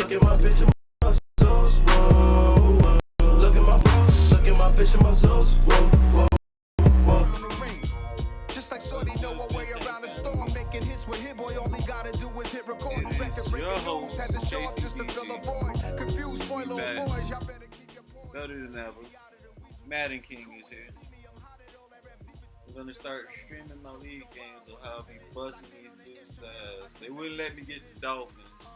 Look at my bitch and my sauce. Whoa. Look at my bros. Look at my bitch and my sauce. Whoa. Just like Shorty know a way around the storm, making hits with Hit Boy. All he gotta do is hit record. Record breaking news, had to show up just to fill a void. Confused, spoil little boys. Y'all better keep your poise. Better than ever. Madden King is here. I'm gonna start streaming my league games, or how I'll be busting these dudes' ass. They wouldn't let me get the Dolphins,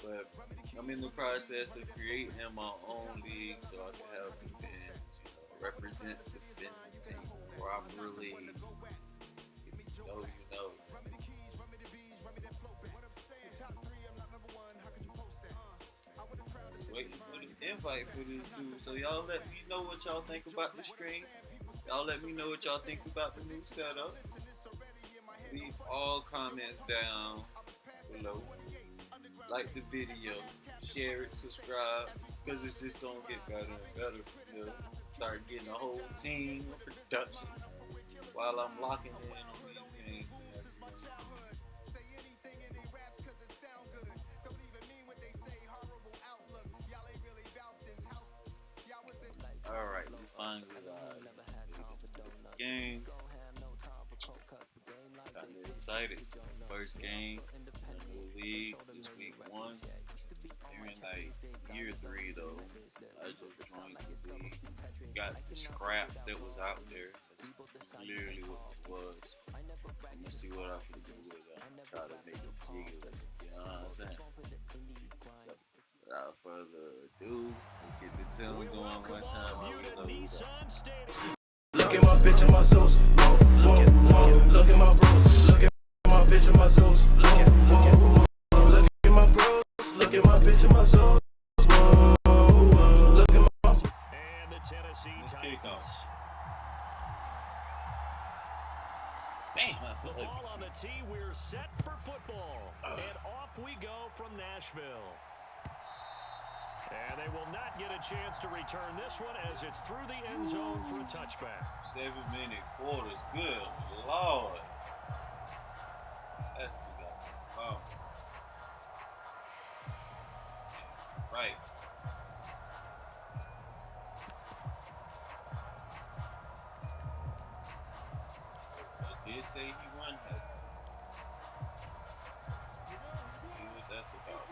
but I'm in the process of creating my own league so I can have the fans, represent the PhinTank properly. If you know, you know. Just waiting for the invite for this dude. So y'all let me know what y'all think about the stream. Y'all let me know what y'all think about the new setup. Leave all comments down below. Like the video, share it, subscribe, because it's just gonna get better and better. Start getting a whole team of production while I'm locking in on these games. Alright, we finally game. Kinda excited. First game in the league this week 1. They're in like year 3 though. I just joined the league. Got the scrap that was out there. That's clearly what it was. Let me see what I can do with it. Try to make it jiggle. You know what I'm saying? So, without further ado, let's get the film going one time. Look at my bitch and my sauce. Whoa. Look at my bros. Look at my bitch and my sauce. Look at my bros. Look at my bitch and my sauce. Whoa. Look at my. And the Tennessee Titans. Damn, that's the ball on the tee. We're set for football. And off we go from Nashville. And they will not get a chance to return this one as it's through the end zone for a touchback. 7-minute quarters. Good Lord. That's too goddamn long. Right. I did say he won that. See what that's about.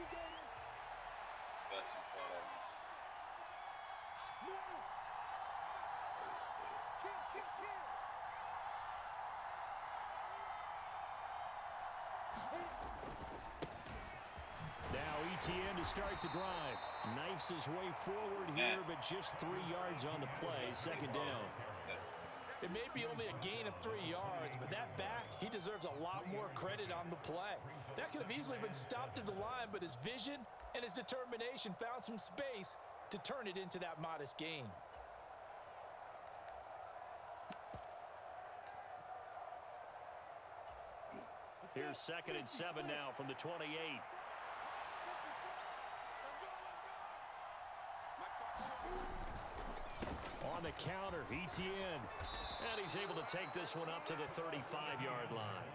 Now ETN to start the drive. Knifes his way forward here, but just 3 yards on the play. Second down. It may be only a gain of 3 yards, but that back, he deserves a lot more credit on the play. That could have easily been stopped at the line, but his vision and his determination found some space to turn it into that modest gain. Here's 2nd and 7 now from the 28. On the counter, ETN. And he's able to take this one up to the 35-yard line.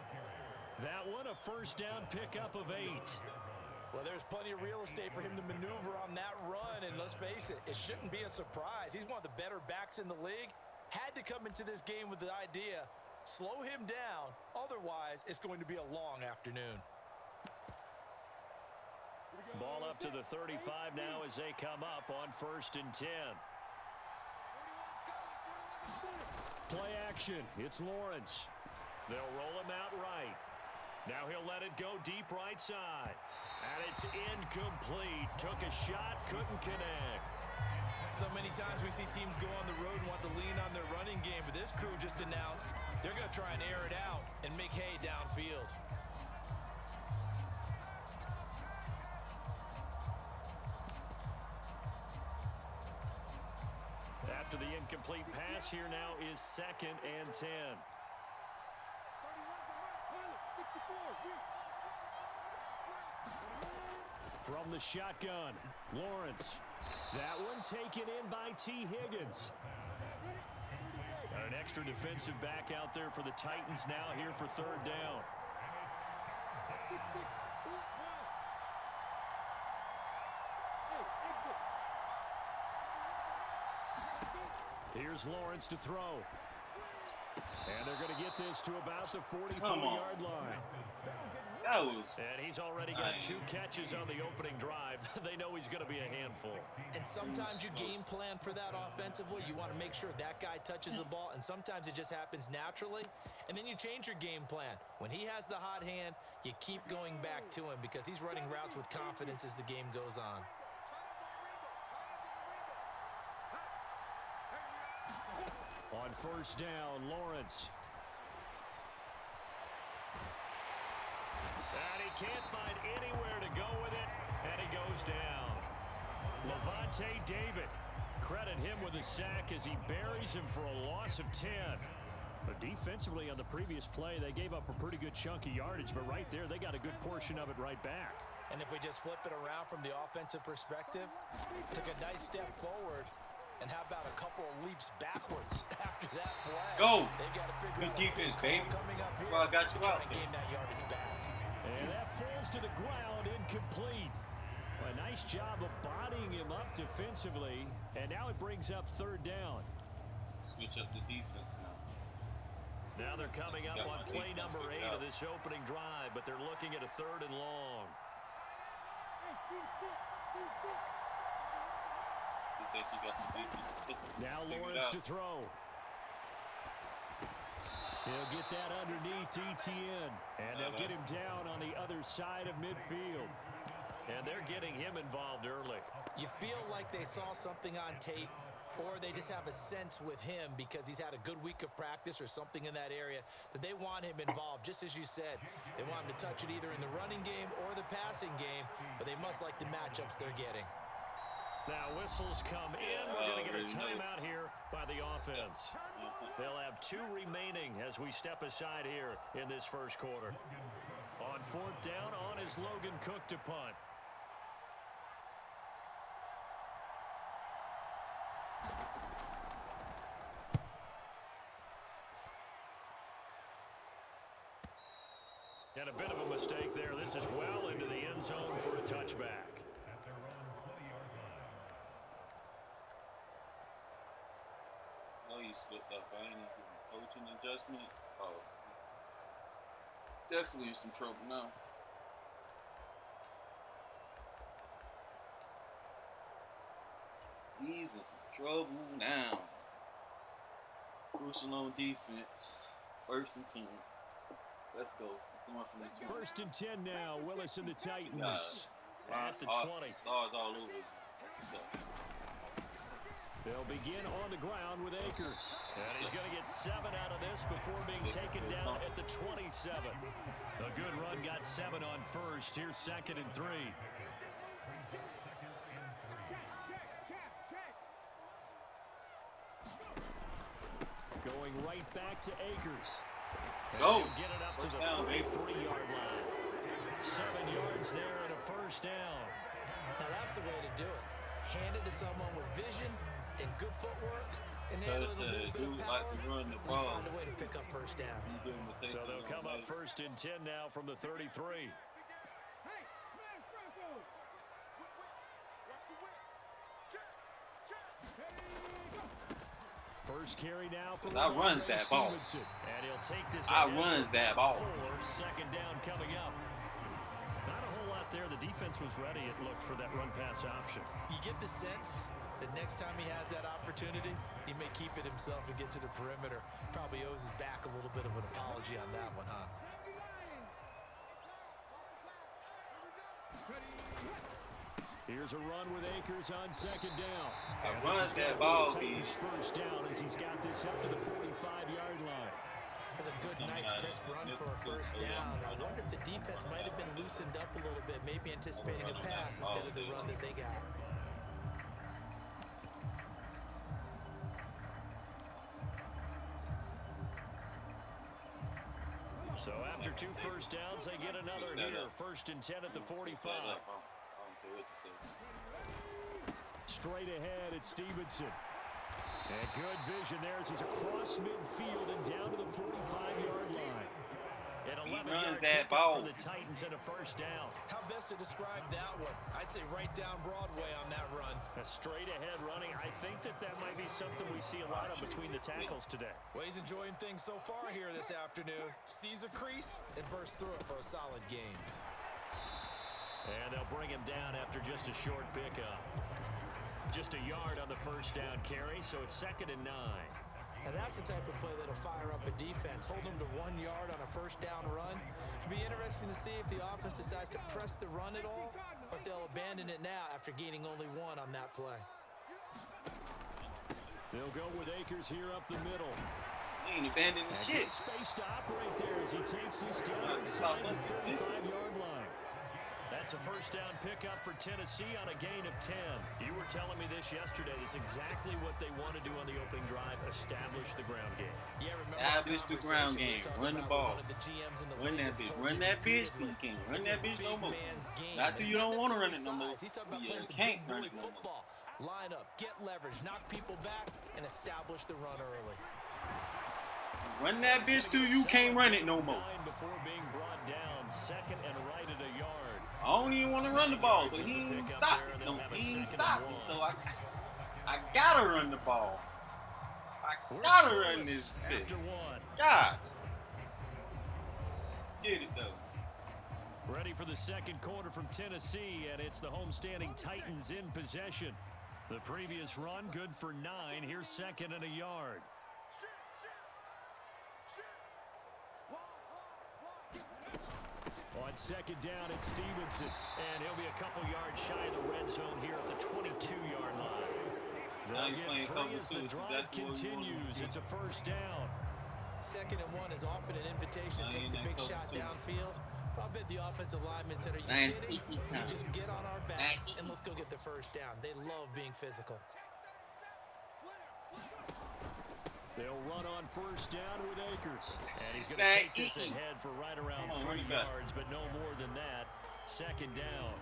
That one a first down pickup of 8. Well, there's plenty of real estate for him to maneuver on that run, and let's face it, it shouldn't be a surprise. He's one of the better backs in the league. Had to come into this game with the idea, slow him down, otherwise it's going to be a long afternoon. Ball up to the 35 now as they come up on 1st and 10. Play action. It's Lawrence. They'll roll him out right. Now he'll let it go deep right side. And it's incomplete. Took a shot, couldn't connect. So many times we see teams go on the road and want to lean on their running game, but this crew just announced they're going to try and air it out and make hay downfield. After the incomplete pass, here now is 2nd and 10. From the shotgun, Lawrence. That one taken in by T. Higgins. Got an extra defensive back out there for the Titans now here for 3rd down. Here's Lawrence to throw. And they're going to get this to about the 44-yard line. That was. And he's already got 2 catches on the opening drive. They know he's going to be a handful. And sometimes you game plan for that offensively. You want to make sure that guy touches the ball, and sometimes it just happens naturally. And then you change your game plan. When he has the hot hand, you keep going back to him because he's running routes with confidence as the game goes on. On first down, Lawrence. And he can't find anywhere to go with it, and he goes down. Levante David, credit him with a sack as he buries him for a loss of 10. But defensively on the previous play, they gave up a pretty good chunk of yardage, but right there, they got a good portion of it right back. And if we just flip it around from the offensive perspective, took a nice step forward, and how about a couple of leaps backwards after that play? Let's go. They've got to figure Good out defense, what baby. coming up here. Well, I got you out to there. gain that yardage back. And that falls to the ground, incomplete. A nice job of bodying him up defensively, and now it brings up third down. Switch up the defense now. Now they're coming up on play number 8 of this opening drive, but they're looking at a 3rd and long. Now Lawrence to throw. He'll get that underneath Etienne, and they'll get him down on the other side of midfield. And they're getting him involved early. You feel like they saw something on tape, or they just have a sense with him because he's had a good week of practice or something in that area that they want him involved. Just as you said, they want him to touch it either in the running game or the passing game, but they must like the matchups they're getting. Now whistles come in. We're going to get a timeout here by the offense. They'll have 2 remaining as we step aside here in this first quarter. On 4th down, on is Logan Cook to punt. And a bit of a mistake there. This is well into the end zone for a touchback. Oh, you slipped up. I ain't even coaching adjustments. Oh, definitely in some trouble now. He's in some trouble now. Crucial on defense. 1st and 10. Let's go. Going from the 2. 1st and 10 now. Willis and the Titans at the 20. Stars all over. That's what's up. They'll begin on the ground with Akers. And he's going to get 7 out of this before being taken down at the 27. A good run, got 7 on first. Here's 2nd and 3. Going right back to Akers. Go. Get it up to the 43-yard line. 7 yards there and a 1st down. Now that's the way to do it. Hand it to someone with vision and good footwork, and then with a little bit of power, we find a way to pick up 1st downs. So they'll come up 1st and 10 now from the 33. First carry now for I runs that ball. And he'll take this I runs that ball. 2nd down coming up. Not a whole lot there. The defense was ready, it looked, for that run-pass option. You get the sense that next time he has that opportunity, he may keep it himself and get to the perimeter. Probably owes his back a little bit of an apology on that one, huh? Here's a run with Akers on 2nd down. I runs that ball, B. 1st down as he's got this up to the 45-yard line. That's a good, nice, crisp run for a 1st down. I wonder if the defense might have been loosened up a little bit, maybe anticipating a pass instead of the run that they got. So after 2 1st downs, they get another here. 1st and 10 at the 45. Straight ahead at Stevenson. And good vision there as he's across midfield and down to the 45-yard line. And a runs 11-yard that pickup ball. for the Titans and a first down. How best to describe that one? I'd say right down Broadway on that run. A straight-ahead running. I think that might be something we see a lot of between the tackles today. Well, he's enjoying things so far here this afternoon. Sees a crease and bursts through it for a solid game. And they'll bring him down after just a short pickup. Just a yard on the first down carry, so it's 2nd and 9. And that's the type of play that'll fire up a defense. Hold them to 1 yard on a first down run. It'll be interesting to see if the offense decides to press the run at all, or if they'll abandon it now after gaining only 1 on that play. They'll go with Akers here up the middle. He ain't abandoning shit. Space to operate there as he takes this down inside the 35-yard line. That's a first down pickup for Tennessee on a gain of 10. You were telling me this yesterday. That's exactly what they want to do on the opening drive, establish the ground game. Yeah, Establish the ground game. Run the ball. Run that bitch. Run that bitch till you can't run that bitch no more. Not till you don't want to run it no more. He's talking about playing some can't big run boy it no more. football. Line up, get leverage, knock people back, and establish the run early. Run that bitch till you can't run it no more. Before being brought down, 2nd and right at a yard. I don't even want to run the ball, but he ain't stop me. No, he ain't stop me. So I gotta run the ball. I gotta run this bitch. God. Get it though. Ready for the second quarter from Tennessee, and it's the homestanding Titans in possession. The previous run good for 9. Here's 2nd and a yard. On 2nd down, it's Stevenson, and he'll be a couple yards shy of the red zone here at the 22-yard line. They'll get 3 as the drive continues. It's a first down. 2nd and 1 is often an invitation to take the big shot downfield. But I bet the offensive lineman said, are you kidding? You just get on our backs and let's go get the first down. They love being physical. They'll run on first down with Akers. And he's going to take this ahead for right around 3 yards, but no more than that. 2nd down.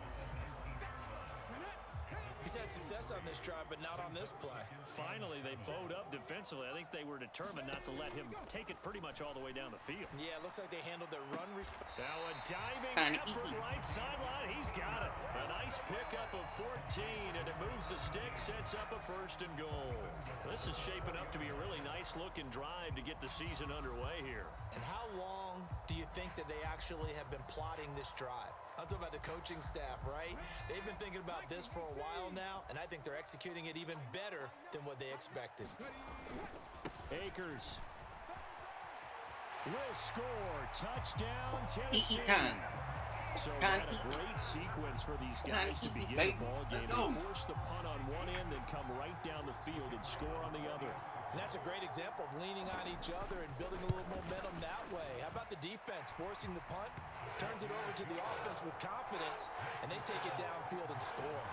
He's had success on this drive, but not on this play. Finally, they bowed up defensively. I think they were determined not to let him take it pretty much all the way down the field. Yeah, it looks like they handled their run respect. Now a diving effort right sideline. He's got it. A nice pickup of 14, and it moves the stick, sets up a 1st and goal. This is shaping up to be a really nice-looking drive to get the season underway here. And how long do you think that they actually have been plotting this drive? I'm talking about the coaching staff, right? They've been thinking about this for a while now, and I think they're executing it even better than what they expected. Akers will score. Touchdown, Tennessee. So what a great sequence for these guys to begin the ball game. They force the punt on one end, then come right down the field and score on the other. And that's a great example of leaning on each other and building a little momentum that way. How about the defense forcing the punt, turns it over to the offense with confidence, and they take it downfield and score.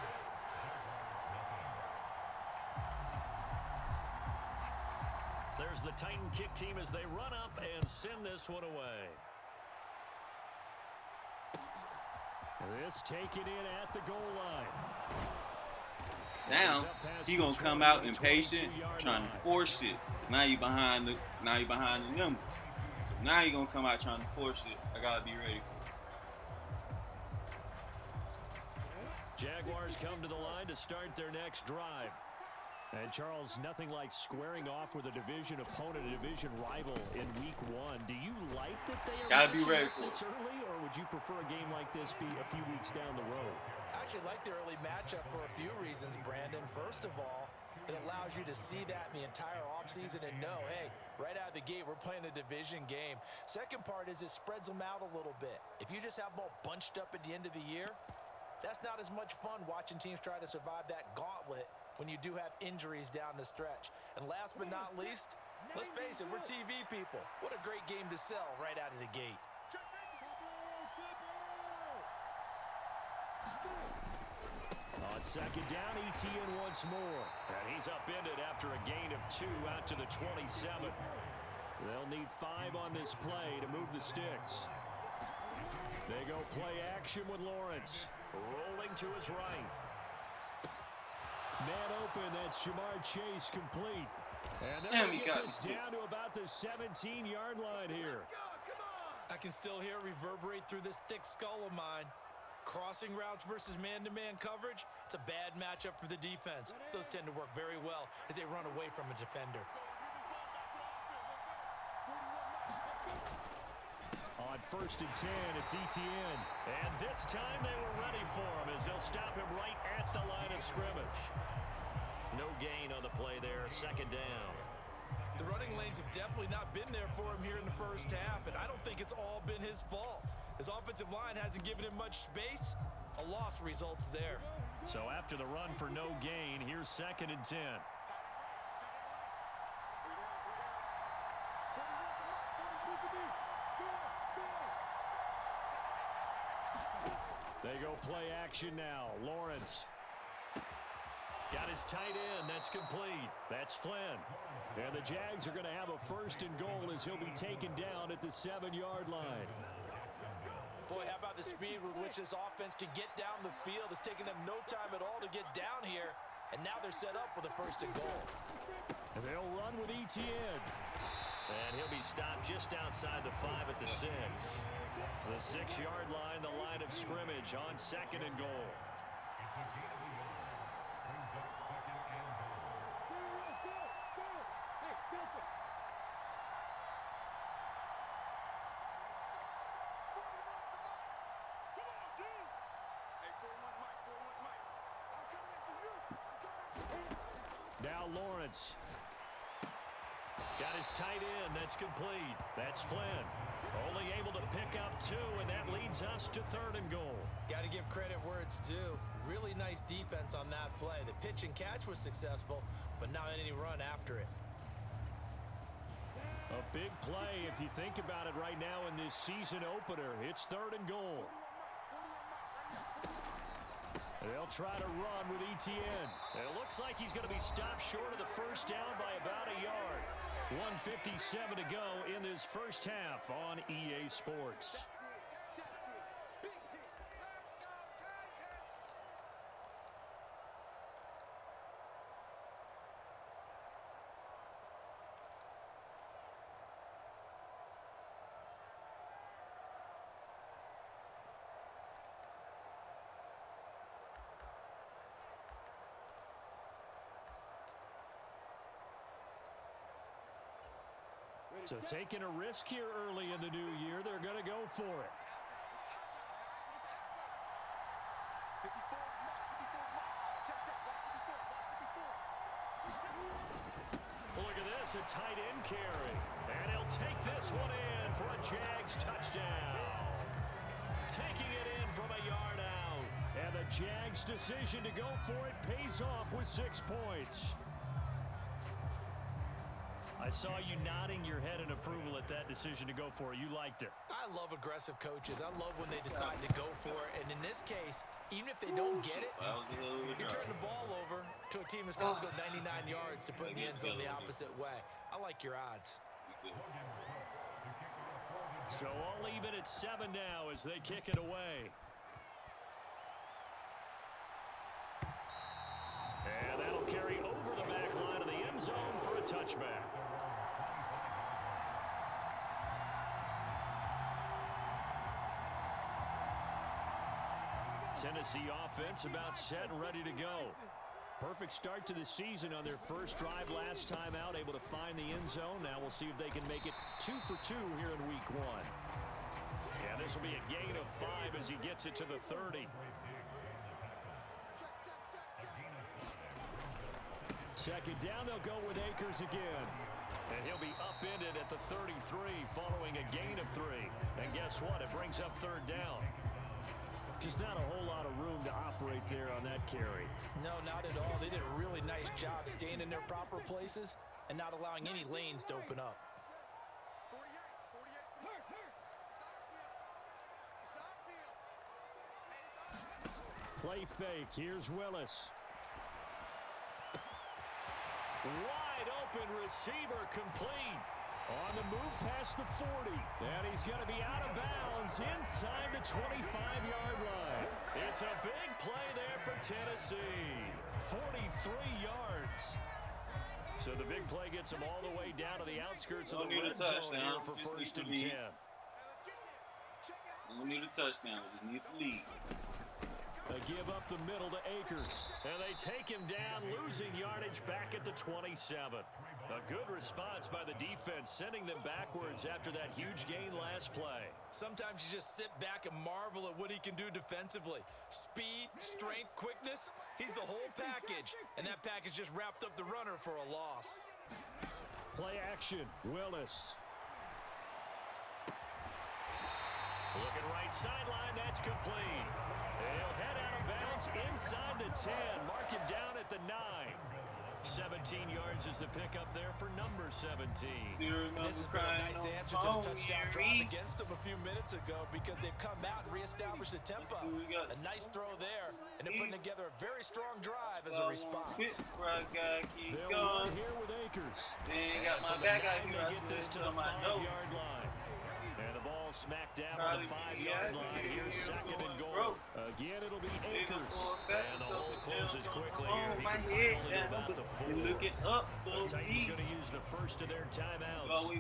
There's the Titan kick team as they run up and send this one away. This taken in at the goal line. Now he gonna come out impatient, trying to force it. Now you behind the numbers. So now you gonna come out trying to force it. I gotta be ready for it. Jaguars come to the line to start their next drive. And Charles, nothing like squaring off with a division opponent, a division rival in week 1. Do you like that they are gotta be ready for this early, or would you prefer a game like this be a few weeks down the road? I actually like the early matchup for a few reasons, Brandon. First of all, it allows you to see that in the entire offseason and know, hey, right out of the gate, we're playing a division game. Second part is it spreads them out a little bit. If you just have them all bunched up at the end of the year, that's not as much fun watching teams try to survive that gauntlet when you do have injuries down the stretch. And last but not least, let's face it, we're TV people. What a great game to sell right out of the gate. On 2nd down, ETN once more. And he's upended after a gain of 2 out to the 27. They'll need 5 on this play to move the sticks. They go play action with Lawrence. Rolling to his right. Man open, that's Jamar Chase complete. And they're going to get this down to about the 17-yard line here. I can still hear it reverberate through this thick skull of mine. Crossing routes versus man-to-man coverage, it's a bad matchup for the defense. Those tend to work very well as they run away from a defender. On 1st and 10, it's Etienne. And this time they were ready for him as they'll stop him right at the line of scrimmage. No gain on the play there, 2nd down. The running lanes have definitely not been there for him here in the first half, and I don't think it's all been his fault. His offensive line hasn't given him much space. A loss results there. So after the run for no gain, here's 2nd and 10. They go play action now. Lawrence. Got his tight end. That's complete. That's Flynn. And the Jags are going to have a 1st and goal as he'll be taken down at the 7-yard line. Boy, how about the speed with which this offense can get down the field? It's taken them no time at all to get down here. And now they're set up with a 1st and goal. And they'll run with Etienne. And he'll be stopped just outside the 5 at the 6. The 6-yard line, the line of scrimmage on 2nd and goal. Now Lawrence. Got his tight end. That's complete. That's Flynn. Only able to pick up 2, and that leads us to 3rd and goal. Got to give credit where it's due. Really nice defense on that play. The pitch and catch was successful, but not any run after it. A big play if you think about it right now in this season opener. It's 3rd and goal. They'll try to run with Etienne. It looks like he's going to be stopped short of the 1st down by about a yard. 1:57 to go in this first half on EA Sports. So taking a risk here early in the new year, they're going to go for it. Look at this, a tight end carry. And he'll take this one in for a Jags touchdown. Taking it in from a yard out. And the Jags' decision to go for it pays off with 6 points. I saw you nodding your head in approval at that decision to go for it. You liked it. I love aggressive coaches. I love when they decide to go for it. And in this case, even if they don't get it, you turn the ball over to a team that's going to go 99 yards to put in the end zone the opposite way. I like your odds. So all even at 7 now as they kick it away. And that'll carry over the back line of the end zone for a touchback. Tennessee offense about set and ready to go. Perfect start to the season on their first drive last time out, able to find the end zone. Now we'll see if they can make it 2 for 2 here in week 1. Yeah, this will be a gain of 5 as he gets it to the 30. Second down, they'll go with Akers again. And he'll be upended at the 33 following a gain of 3. And guess what? It brings up 3rd down. Just not a whole lot of room to operate there on that carry. No, not at all. They did a really nice job staying in their proper places and not allowing any lanes to open up. Play fake. Here's Willis. Wide open receiver complete. On the move past the 40. And he's going to be out of bounds inside the 25-yard line. It's a big play there for Tennessee. 43 yards. So the big play gets them all the way down to the outskirts of the red zone here for 1st and 10. don't need a touchdown. We just need the lead. They give up the middle to Akers. And they take him down, losing yardage back at the 27. A good response by the defense, sending them backwards after that huge gain last play. Sometimes you just sit back and marvel at what he can do defensively. Speed, strength, quickness. He's the whole package. And that package just wrapped up the runner for a loss. Play action, Willis. Looking right sideline, that's complete. He'll head out of bounds inside the 10. Mark him down at the 9. 17 yards is the pickup there for number 17. This has been a nice answer to the touchdown drive against them a few minutes ago because they've come out and reestablished the tempo. A nice throw there, and they're putting together a very strong drive as a response. They'll run here with Akers. They got my back out here. I Get this to the 5-yard line. And the ball smacked down on the 5-yard line. Here's second and goal. Again, it'll be Akers. And the hole closes quickly here. He can finally get about the 4. The Titans going to use the first of their timeouts,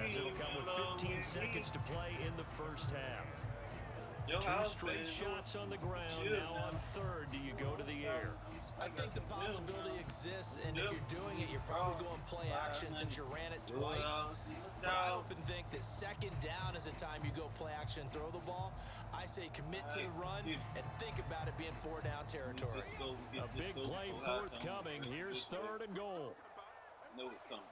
as it'll come with 15 seconds to play in the first half. 2 straight shots on the ground. Now on third, do you go to the air? I think the possibility exists, and if you're doing it, you're probably going play action since you ran it twice. But I often think that second down is the time you go play action and throw the ball. I say commit to the run and think about it being 4-down territory. A big play forthcoming. Here's third and goal. Know it's coming.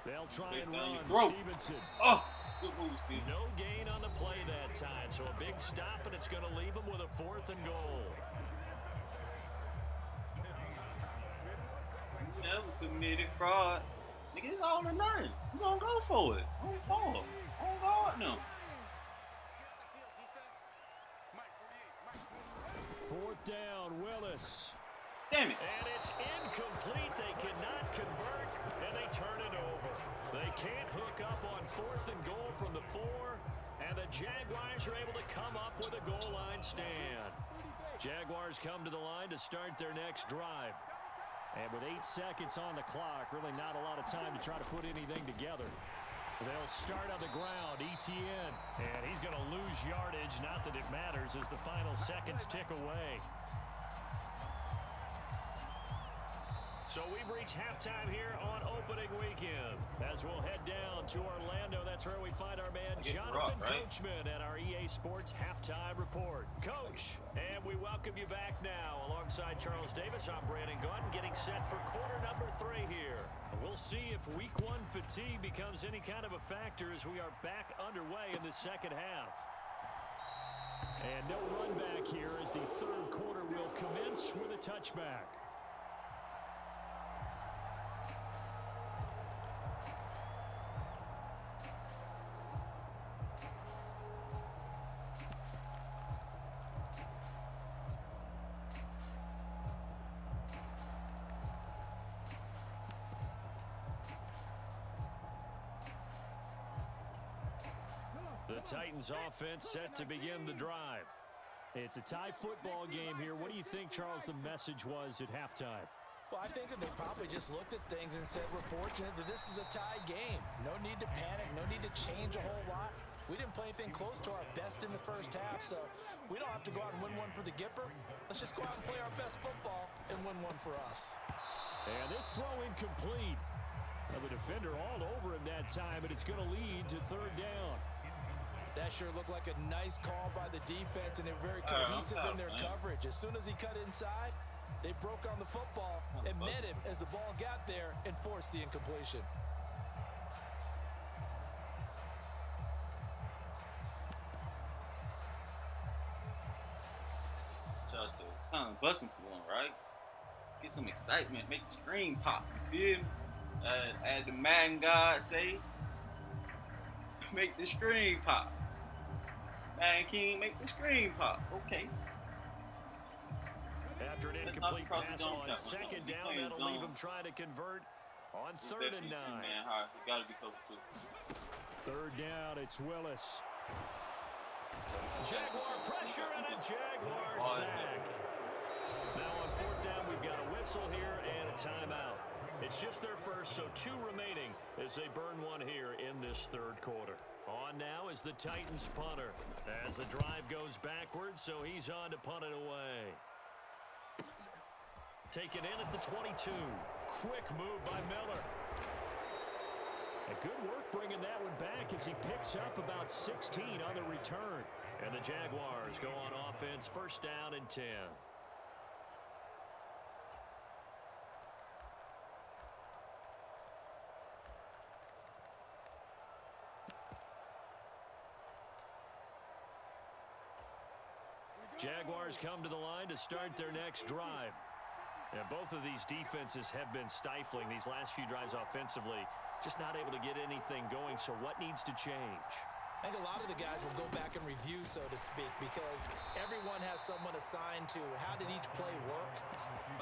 They'll try and run. Stevenson. Oh, good move, Steve. No gain on the play that time, so a big stop, and it's going to leave them with a 4th and goal. Never committed fraud. Nigga, it's all or nothing. You gonna go for it. Don't fall. Don't guard them. 4th down, Willis. Damn it. And it's incomplete. They cannot convert, and they turn it over. They can't hook up on 4th and goal from the 4, and the Jaguars are able to come up with a goal line stand. Jaguars come to the line to start their next drive. And with 8 seconds on the clock, really not a lot of time to try to put anything together. They'll start on the ground, Etienne. And he's going to lose yardage, not that it matters, as the final seconds tick away. So we've reached halftime here on opening weekend. As we'll head down to Orlando, that's where we find our man Jonathan Coachman at our EA Sports Halftime Report. Coach, and we welcome you back now. Alongside Charles Davis, I'm Brandon Gunn, getting set for quarter number 3 here. We'll see if week 1 fatigue becomes any kind of a factor as we are back underway in the second half. And no run back here as the third quarter will commence with a touchback. The Titans offense set to begin the drive. It's a tie football game here. What do you think, Charles, the message was at halftime? Well, I think that they probably just looked at things and said, we're fortunate that this is a tie game. No need to panic, no need to change a whole lot. We didn't play anything close to our best in the first half, so we don't have to go out and win one for the Gipper. Let's just go out and play our best football and win one for us. And this throw incomplete. The defender all over him that time, and it's going to lead to third down. That sure looked like a nice call by the defense, and they're very cohesive in their coverage. As soon as he cut inside, they broke on the football and met him as the ball got there and forced the incompletion. So it's kind of busting for one, right? Get some excitement, make the screen pop. You feel me? As the Madden God say, make the screen pop. Madden King, make the screen pop. Okay. After an incomplete pass on second down, that'll leave him trying to convert on 3rd and 9. Gotta be close to. 3rd down, it's Willis. Jaguar pressure and a Jaguar sack. Now on 4th down, we've got a whistle here and a timeout. It's just their first, so 2 remaining as they burn one here in this 3rd quarter. On now is the Titans punter as the drive goes backwards, so he's on to punt it away. Taken in at the 22. Quick move by Miller. And good work bringing that one back as he picks up about 16 on the return. And the Jaguars go on offense, first down and 10. Jaguars come to the line to start their next drive. And both of these defenses have been stifling these last few drives offensively. Just not able to get anything going, so what needs to change? I think a lot of the guys will go back and review, so to speak, because everyone has someone assigned to how did each play work.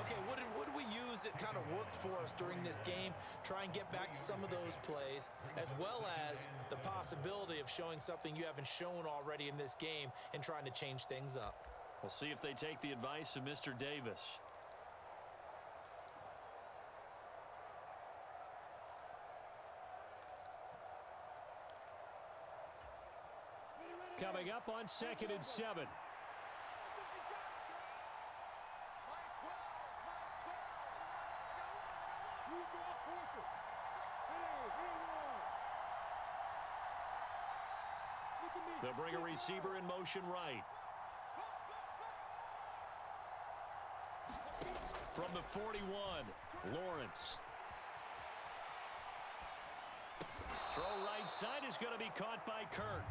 Okay, what did we use that kind of worked for us during this game? Try and get back to some of those plays, as well as the possibility of showing something you haven't shown already in this game and trying to change things up. We'll see if they take the advice of Mr. Davis. Coming up on 2nd and 7. They'll bring a receiver in motion right. From the 41, Lawrence. Throw right side is going to be caught by Kirk.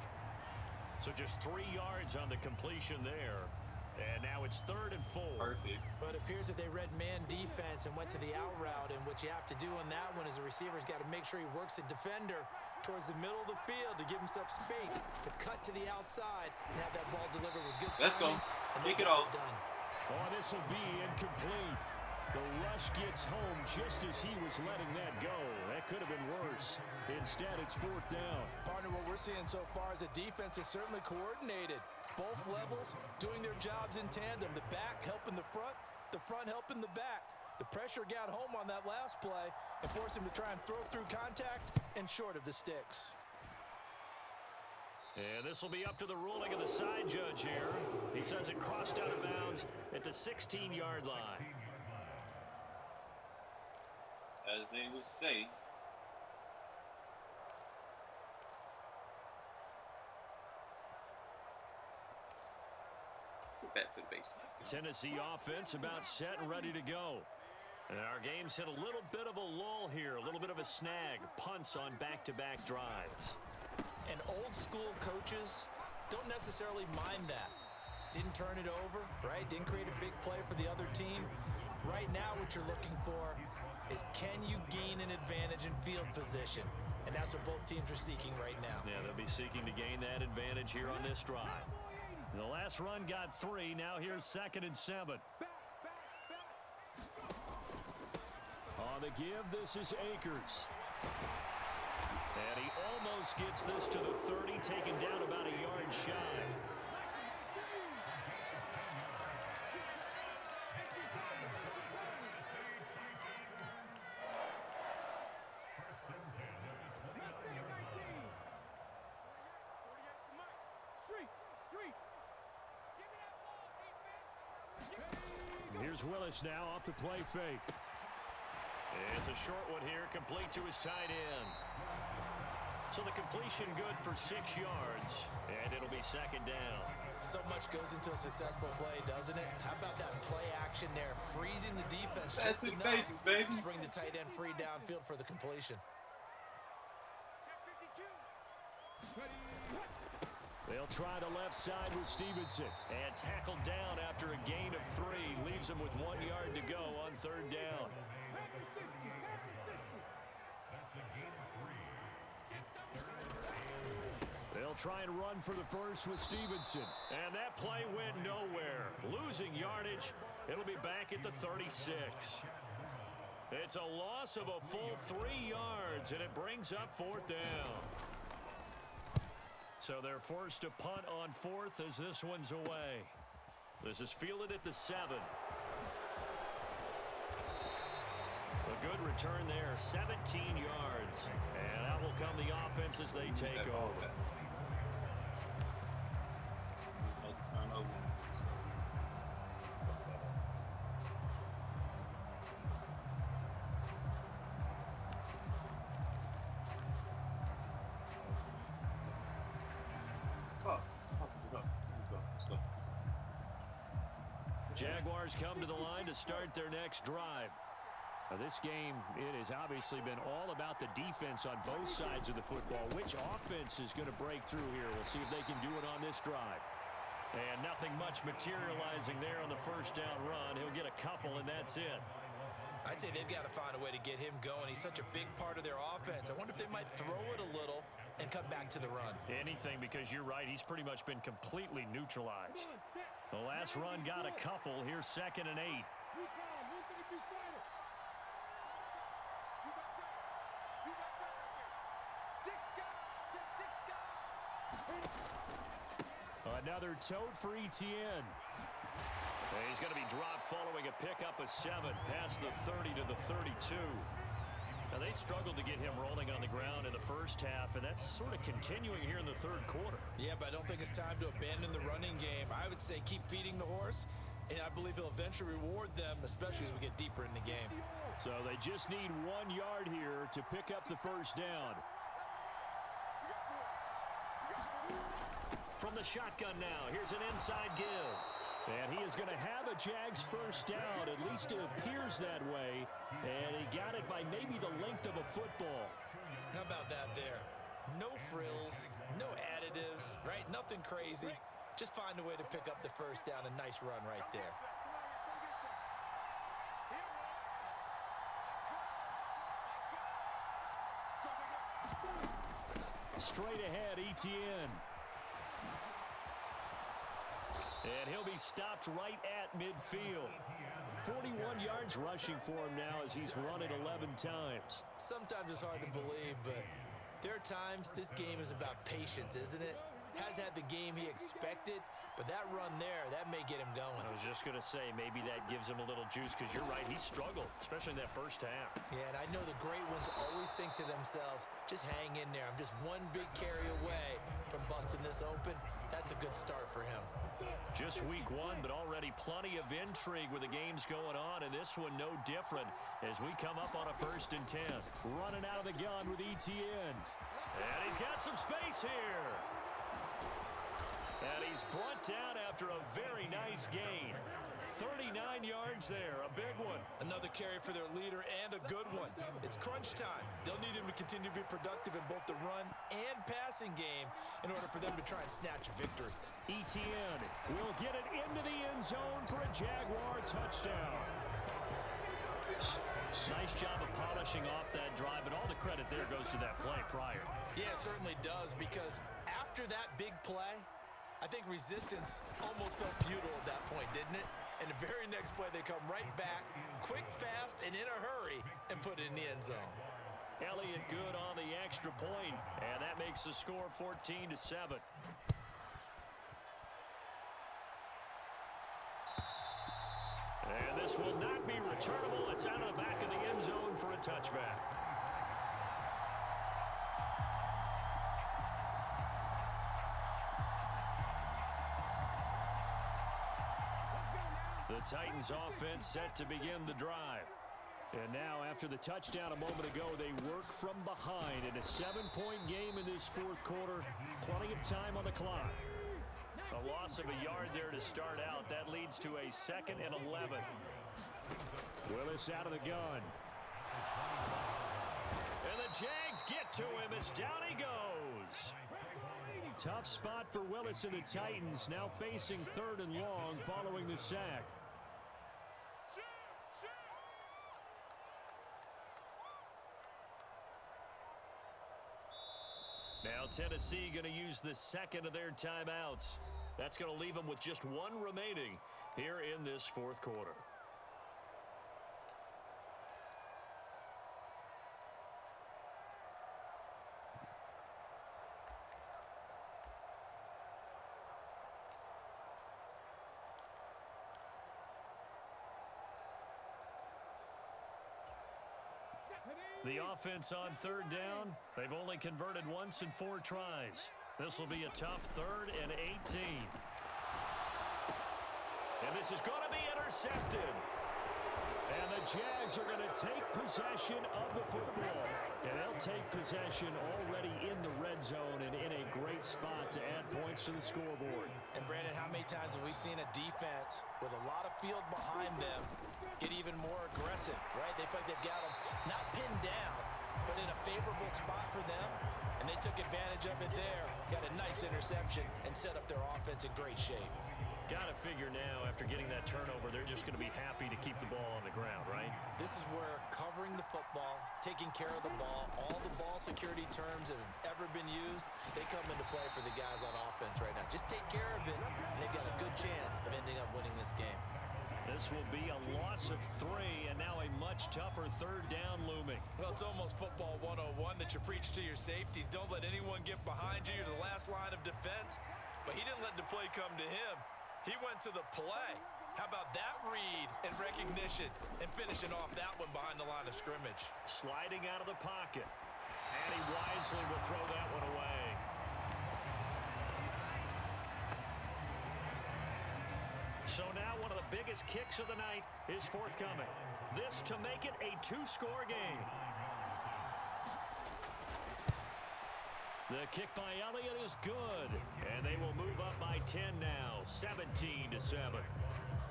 So just 3 yards on the completion there. And now it's 3rd and 4. Perfect. But it appears that they read man defense and went to the out route. And what you have to do on that one is the receiver's got to make sure he works the defender towards the middle of the field to give himself space to cut to the outside and have that ball delivered with good timing. Let's go. Kick it off. Done. Oh, this will be incomplete. The rush gets home just as he was letting that go. That could have been worse. Instead, it's 4th down. Partner, what we're seeing so far is the defense is certainly coordinated. Both levels doing their jobs in tandem. The back helping the front helping the back. The pressure got home on that last play and forced him to try and throw through contact and short of the sticks. And this will be up to the ruling of the side judge here. He says it crossed out of bounds at the 16-yard line. As they would say. Back to the baseline. Tennessee offense about set and ready to go. And our game's hit a little bit of a lull here, a little bit of a snag. Punts on back-to-back drives. And old school coaches don't necessarily mind that. Didn't turn it over, right? Didn't create a big play for the other team. Right now what you're looking for is can you gain an advantage in field position? And that's what both teams are seeking right now. Yeah, they'll be seeking to gain that advantage here on this drive. The last run got 3. Now here's 2nd and 7. On the give, this is Akers. And he almost gets this to the 30, taken down about a yard shy. Here's Willis now off the play fake. It's a short one here, complete to his tight end. So the completion good for 6 yards, and it'll be 2nd down. So much goes into a successful play, doesn't it? How about that play action there, freezing the defense That's just the enough basics, baby. to bring the tight end free downfield for the completion. They'll try the left side with Stevenson. And tackled down after a gain of 3. Leaves him with 1 yard to go on 3rd down. They'll try and run for the first with Stevenson. And that play went nowhere. Losing yardage. It'll be back at the 36. It's a loss of a full 3 yards, and it brings up 4th down. So they're forced to punt on 4th as this one's away. This is fielded at the 7. A good return there, 17 yards. And out will come the offense as they take over. Jaguars come to the line to start their next drive. Now this game, it has obviously been all about the defense on both sides of the football. Which offense is going to break through here? We'll see if they can do it on this drive. And nothing much materializing there on the first down run. He'll get a couple, and that's it. I'd say they've got to find a way to get him going. He's such a big part of their offense. I wonder if they might throw it a little and come back to the run. Anything, because you're right. He's pretty much been completely neutralized. The last run got a couple. Here's 2nd and 8. Another tote for Etienne. He's going to be dropped following a pickup of 7 past the 30 to the 32. Now, they struggled to get him rolling on the ground in the first half, and that's sort of continuing here in the third quarter. Yeah, but I don't think it's time to abandon the running game. I would say keep feeding the horse, and I believe he'll eventually reward them, especially as we get deeper in the game. So they just need 1 yard here to pick up the first down. From the shotgun now, here's an inside give. And he is going to have a Jags first down. At least it appears that way. And he got it by maybe the length of a football. How about that there? No frills, no additives, right? Nothing crazy. Just find a way to pick up the first down. A nice run right there. Straight ahead, Etienne. And he'll be stopped right at midfield. 41 yards rushing for him now as he's run it 11 times. Sometimes it's hard to believe, but there are times this game is about patience, isn't it? Has had the game he expected, but that run there, that may get him going. I was just going to say, maybe that gives him a little juice, because you're right, he struggled, especially in that first half. Yeah, and I know the great ones always think to themselves, just hang in there. I'm just one big carry away from busting this open. That's a good start for him. Just week 1, but already plenty of intrigue with the games going on, and this one no different as we come up on a 1st and 10. Running out of the gun with Etienne. And he's got some space here. And he's brought down after a very nice gain. 39 yards there, a big one. Another carry for their leader and a good one. It's crunch time. They'll need him to continue to be productive in both the run and passing game in order for them to try and snatch a victory. Etienne will get it into the end zone for a Jaguar touchdown. Nice job of polishing off that drive, and all the credit there goes to that play prior. Yeah, it certainly does, because after that big play, I think resistance almost felt futile at that point, didn't it? And the very next play, they come right back, quick, fast, and in a hurry, and put it in the end zone. Elliott good on the extra point, and that makes the score 14-7. And this will not be returnable. It's out of the back of the end zone for a touchback. The Titans offense set to begin the drive. And now, after the touchdown a moment ago, they work from behind in a 7-point game in this 4th quarter. Plenty of time on the clock. A loss of a yard there to start out. That leads to a 2nd and 11. Willis out of the gun. And the Jags get to him as down he goes. Tough spot for Willis and the Titans, now facing 3rd and long following the sack. Now Tennessee going to use the 2nd of their timeouts. That's going to leave them with just 1 remaining here in this 4th quarter. The offense on third down, they've only converted once in 4 tries. This will be a tough 3rd and 18. And this is going to be intercepted. And the Jags are going to take possession of the football. And they'll take possession already in the red zone and in a great spot to add points to the scoreboard. And Brandon, how many times have we seen a defense with a lot of field behind them get even more aggressive, right? They feel like they've got them not pinned down, but in a favorable spot for them. And they took advantage of it there. Got a nice interception and set up their offense in great shape. Got to figure now, after getting that turnover, they're just going to be happy to keep the ball on the ground, right? This is where covering the football, taking care of the ball, all the ball security terms that have ever been used, they come into play for the guys on offense right now. Just take care of it, and they've got a good chance of ending up winning this game. This will be a loss of 3, and now a much tougher 3rd down looming. Well, it's almost football 101 that you preach to your safeties. Don't let anyone get behind you. You're the last line of defense. But he didn't let the play come to him. He went to the play. How about that read and recognition and finishing off that one behind the line of scrimmage? Sliding out of the pocket. And he wisely will throw that one away. So now one of the biggest kicks of the night is forthcoming. This to make it a 2-score game. The kick by Elliott is good, and they will move up by 10 now, 17-7.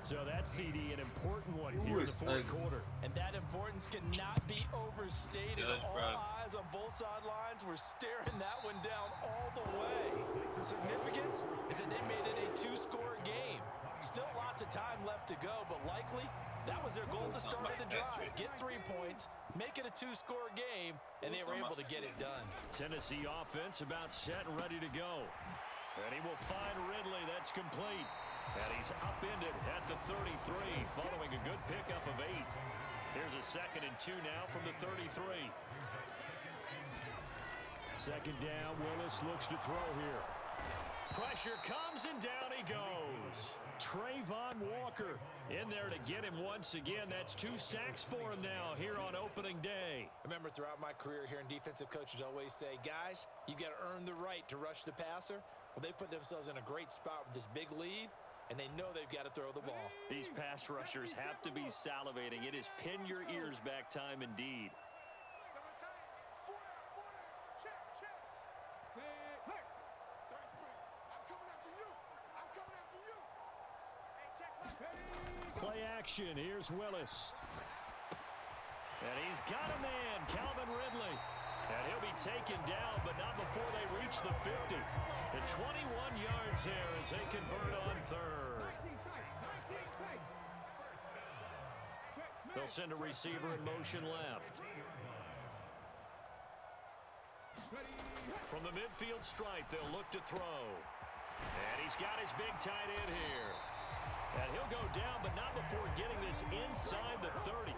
So that CD, an important one here in the 4th quarter. And that importance cannot be overstated. All eyes on both sidelines were staring that one down all the way. The significance is that they made it a 2-score game. Still lots of time left to go, but likely that was their goal at the start of the drive. Get 3 points, make it a 2-score game, and they were able to get it done. Tennessee offense about set and ready to go. And he will find Ridley. That's complete. And he's upended at the 33 following a good pickup of 8. Here's a 2nd and 2 now from the 33. 2nd down, Willis looks to throw here. Pressure comes and down he goes. Trayvon Walker in there to get him once again. That's 2 sacks for him now here on opening day. I remember throughout my career here in defensive coaches always say, guys, you got to earn the right to rush the passer. Well, they put themselves in a great spot with this big lead, and they know they've got to throw the ball. These pass rushers have to be salivating. It is pin your ears back time indeed. Play action. Here's Willis. And he's got a man, Calvin Ridley. And he'll be taken down, but not before they reach the 50. The 21 yards there as they convert on 3rd. They'll send a receiver in motion left. From the midfield stripe, they'll look to throw. And he's got his big tight end here. And he'll go down, but not before getting this inside the 30.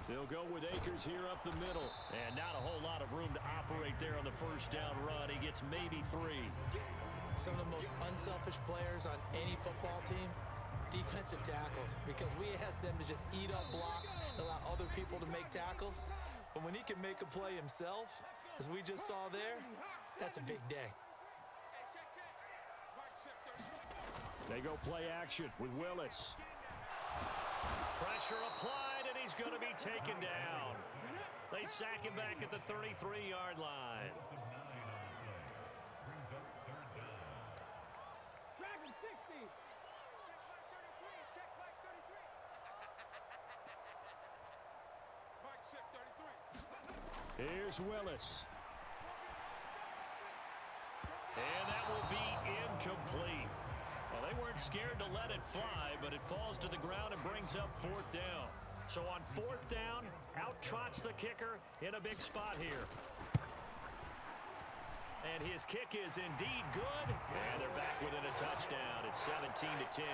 They'll go with Akers here up the middle. And not a whole lot of room to operate there on the 1st down run. He gets maybe 3. Some of the most unselfish players on any football team, defensive tackles, because we ask them to just eat up blocks and allow other people to make tackles. But when he can make a play himself, as we just saw there, that's a big day. They go play action with Willis. Pressure applied, and he's going to be taken down. They sack him back at the 33-yard line. Here's Willis. And that will be incomplete. Well, they weren't scared to let it fly, but it falls to the ground and brings up 4th down. So on 4th down, out trots the kicker in a big spot here. And his kick is indeed good. And they're back within a touchdown. It's 17-10.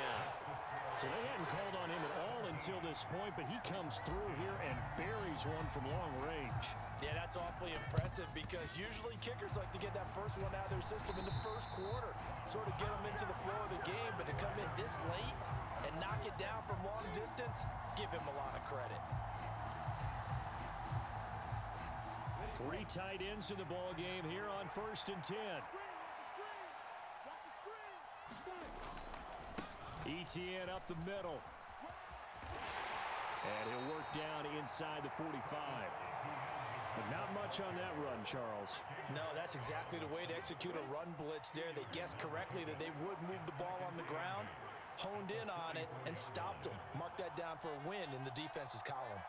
So they hadn't called on him at all until this point, but he comes through here and buries one from long range. Yeah, that's awfully impressive because usually kickers like to get that first one out of their system in the first quarter, sort of get them into the flow of the game, but to come in this late and knock it down from long distance, give him a lot of credit. 3 tight ends in the ball game here on 1st and 10. ETN up the middle. And he'll work down inside the 45. But not much on that run, Charles. No, that's exactly the way to execute a run blitz there. They guessed correctly that they would move the ball on the ground, honed in on it, and stopped them. Mark that down for a win in the defense's column.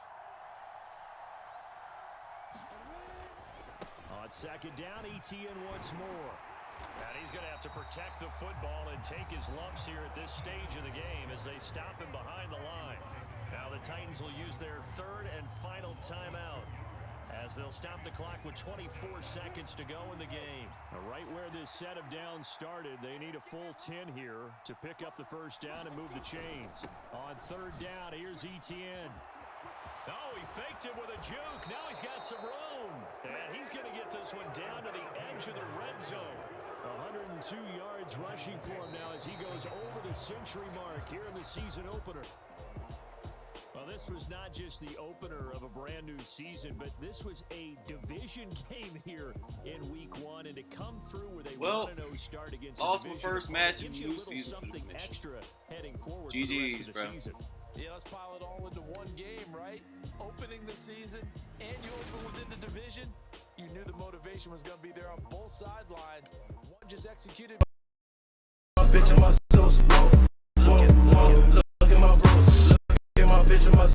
On 2nd down, ETN once more. And he's going to have to protect the football and take his lumps here at this stage of the game as they stop him behind the line. Now the Titans will use their 3rd and final timeout as they'll stop the clock with 24 seconds to go in the game. Now, right where this set of downs started, they need a full 10 here to pick up the 1st down and move the chains. On 3rd down, here's ETN. Oh, he faked him with a juke. Now he's got some room. And he's going to get this one down to the edge of the red zone. 102 yards rushing for him now as he goes over the century mark here in the season opener. Well, this was not just the opener of a brand new season, but this was a division game here in week 1, and to come through with a 1-0 start against lost the my division first match in gives you new a little season something extra heading forward GG's, for the rest of the bro. season. Yeah, let's pile it all into one game, right? Opening the season, and you open within the division. You knew the motivation was going to be there on both sidelines. One just executed. My bitch and my sauce, look at my bros, look at my bitch and my